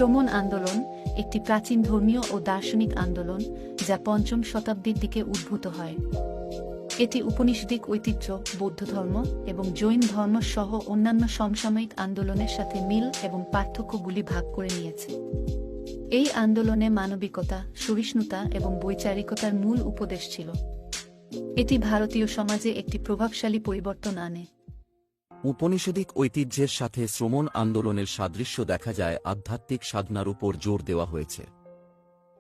শ্রমণ আন্দোলন একটি প্রাচীন ধর্মীয় ও দার্শনিক আন্দোলন যা ৫ম শতাব্দীর দিকে উদ্ভূত হয়। এটি উপনিষদিক ঐতিহ্য, বৌদ্ধ ধর্ম এবং জৈন ধর্ম সহ অন্যান্য সমসাময়িক আন্দোলনের সাথে মিল এবং পার্থক্যগুলি ভাগ করে নিয়েছে। এই আন্দোলনে মানবিকতা, সহিষ্ণুতা এবং বৈচারিকতার মূল উপদেশ ছিল। এটি ভারতীয় সমাজে একটি প্রভাবশালী পরিবর্তন আনে। উপনিষদিক ঐতিহ্যের সাথে শ্রমণ আন্দোলনের সাদৃশ্য দেখা যায় আধ্যাত্মিক সাধনার উপর জোর দেওয়া হয়েছে।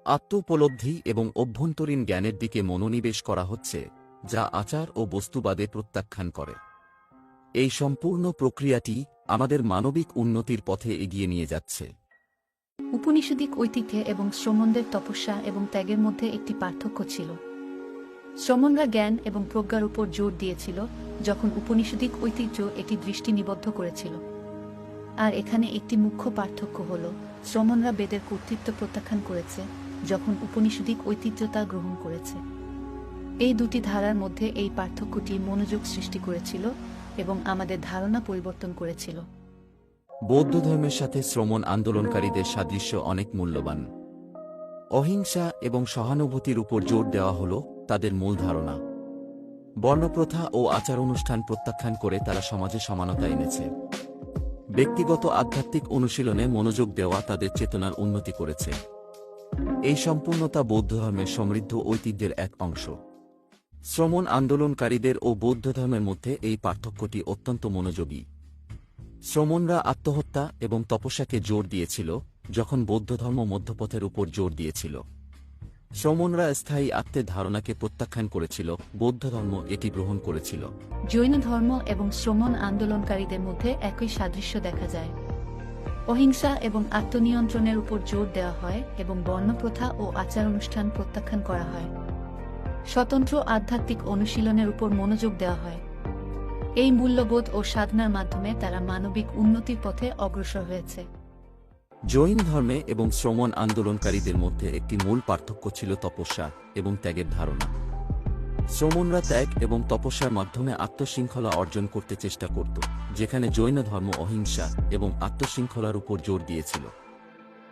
আত্মোপলব্ধি এবং অভ্যন্তরীণ জ্ঞানের দিকে মনোনিবেশ করা হচ্ছে, যা আচার ও বস্তুবাদে প্রত্যাখ্যান করে। এই সম্পূর্ণ প্রক্রিয়াটি আমাদের মানবিক উন্নতির পথে এগিয়ে নিয়ে যাচ্ছে। উপনিষদিক ঐতিহ্যে এবং শ্রমণদের তপস্যা এবং ত্যাগের মধ্যে একটি পার্থক্য ছিল। শ্রমণরা জ্ঞান এবং প্রজ্ঞার উপর জোর দিয়েছিল, যখন উপনিষদিক ঐতিহ্য এটি দৃষ্টি নিবদ্ধ করেছিল। আর এখানে একটি মুখ্য পার্থক্য হল, শ্রমণরা বেদের কর্তৃত্ব প্রত্যাখ্যান করেছে, যখন উপনিষদিক ঐতিহ্য তা গ্রহণ করেছে। এই দুটি ধারার মধ্যে এই পার্থক্যটি মনোযোগ সৃষ্টি করেছিল এবং আমাদের ধারণা পরিবর্তন করেছিল। বৌদ্ধ ধর্মের সাথে শ্রমণ আন্দোলনকারীদের সাদৃশ্য অনেক মূল্যবান। অহিংসা এবং সহানুভূতির উপর জোর দেওয়া হল তাদের মূল ধারণা। বর্ণপ্রথা ও আচার অনুষ্ঠান প্রত্যাখ্যান করে তারা সমাজে সমানতা এনেছে। ব্যক্তিগত আধ্যাত্মিক অনুশীলনে মনোযোগ দেওয়া তাদের চেতনার উন্নতি করেছে। এই সম্পূর্ণতা বৌদ্ধ ধর্মের সমৃদ্ধ ঐতিহ্যের এক অংশ। শ্রমণ আন্দোলনকারীদের ও বৌদ্ধ ধর্মের মধ্যে এই পার্থক্যটি অত্যন্ত মনোযোগী। শ্রমণরা আত্মহত্যা এবং তপস্যাকে জোর দিয়েছিল, যখন বৌদ্ধ ধর্ম মধ্যপথের উপর জোর দিয়েছিল। শ্রমণরা স্থায়ী আত্মের ধারণাকে প্রত্যাখ্যান করেছিল, বৌদ্ধ ধর্ম এটি গ্রহণ করেছিল। জৈন ধর্ম এবং শ্রমণ আন্দোলনকারীদের মধ্যে একই সাদৃশ্য দেখা যায়। অহিংসা এবং আত্মনিয়ন্ত্রণের উপর জোর দেওয়া হয় এবং বর্ণপ্রথা ও আচার অনুষ্ঠান প্রত্যাখ্যান করা হয়। স্বতন্ত্র আধ্যাত্মিক অনুশীলনের উপর মনোযোগ দেওয়া হয়। এই মূল্যবোধ ও সাধনার মাধ্যমে তারা মানবিক উন্নতির পথে অগ্রসর হয়েছে। জৈন ধর্মে এবং শ্রমণ আন্দোলনকারীদের মধ্যে একটি মূল পার্থক্য ছিল তপস্যা এবং ত্যাগের ধারণা। শ্রমণরা ত্যাগ এবং তপস্যার মাধ্যমে আত্মশৃঙ্খলা অর্জন করতে চেষ্টা করত, যেখানে জৈন ধর্ম অহিংসা এবং আত্মশৃঙ্খলার উপর জোর দিয়েছিল।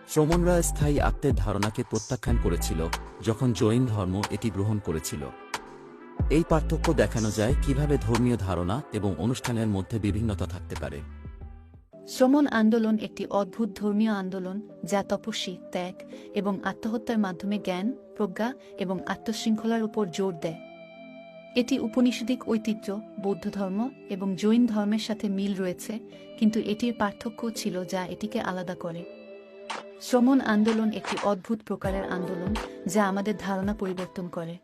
শ্রমণরা স্থায়ী আত্মের ধারণাকে প্রত্যাখ্যান করেছিল, যখন জৈন ধর্ম এটি গ্রহণ করেছিল। এই পার্থক্য দেখানো যায় কিভাবে ধর্মীয় ধারণা এবং অনুষ্ঠানের মধ্যে বিভিন্নতা থাকতে পারে। শ্রমণ আন্দোলন একটি অদ্ভুত ধর্মীয় আন্দোলন যা তপস্বী, ত্যাগ এবং আত্মহত্যার মাধ্যমে জ্ঞান, প্রজ্ঞা এবং আত্মশৃঙ্খলার উপর জোর দেয়। এটি উপনিষদিক ঐতিহ্য, বৌদ্ধ ধর্ম এবং জৈন ধর্মের সাথে মিল রয়েছে, কিন্তু এটির পার্থক্য ছিল যা এটিকে আলাদা করে। শ্রমণ আন্দোলন একটি অদ্ভুত প্রকারের আন্দোলন যা আমাদের ধারণা পরিবর্তন করে।